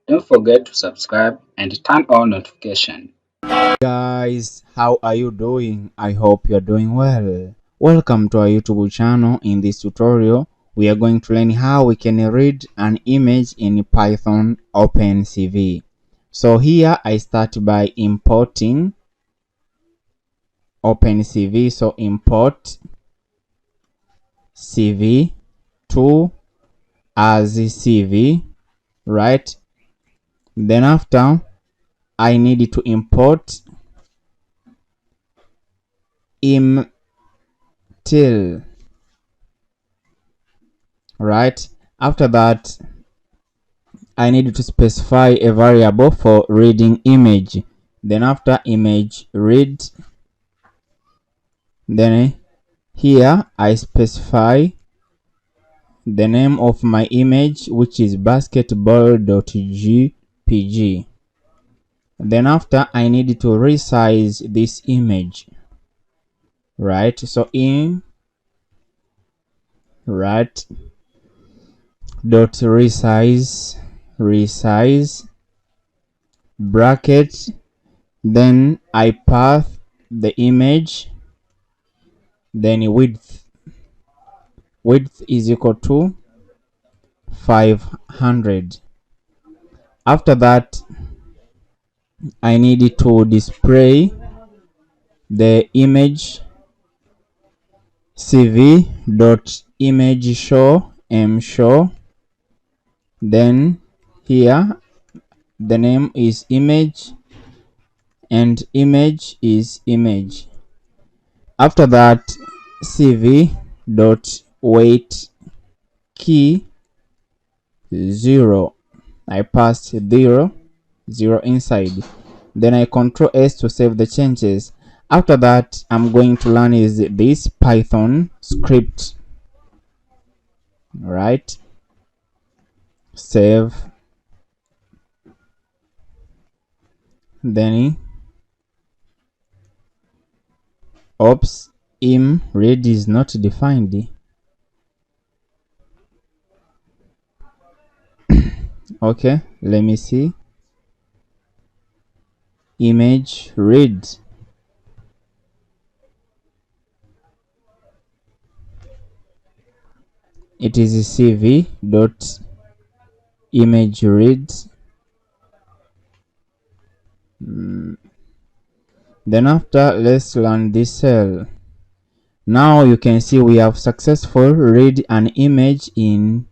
Don't forget to subscribe and turn on notification. Guys, how are you doing? I hope you're doing well. Welcome to our YouTube channel. In this tutorial, we are going to learn how we can read an image in Python Opencv. So here I start by importing Opencv. So import cv to as cv, right? Then after I need to import imtil, right? After that I need to specify a variable for reading image. Then after image read, then here I specify the name of my image, which is basketball.jpg. Then after I need to resize this image, right? So in right dot resize bracket, then I path the image, then width is equal to 500. After that I need to display the image cv.image_show show. Then here the name is image and image is image. After that cv.weight key 0, I passed 0 inside. Then I Ctrl S to save the changes. After that I'm going to learn is this Python script, right? Save, then oops, im read is not defined. Okay, let me see. Image read, it is cv dot image read. Then after let's learn this cell. Now you can see we have successfully read an image in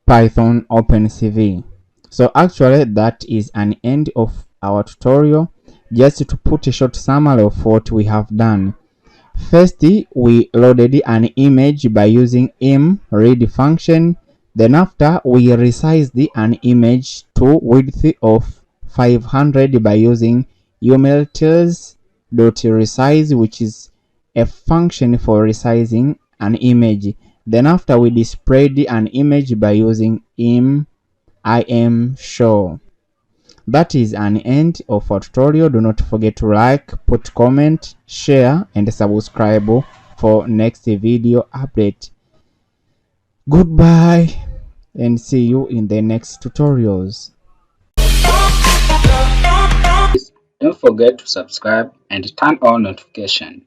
Python Opencv. So actually that is an end of our tutorial. Just to put a short summary of what we have done. First, we loaded an image by using imRead function. Then after we resized an image to width of 500 by using umltils.resize, which is a function for resizing an image. Then after we displayed an image by using imshow. That is an end of our tutorial. Do not forget to like, put comment, share and subscribe for next video update. Goodbye and see you in the next tutorials. Don't forget to subscribe and turn on notification.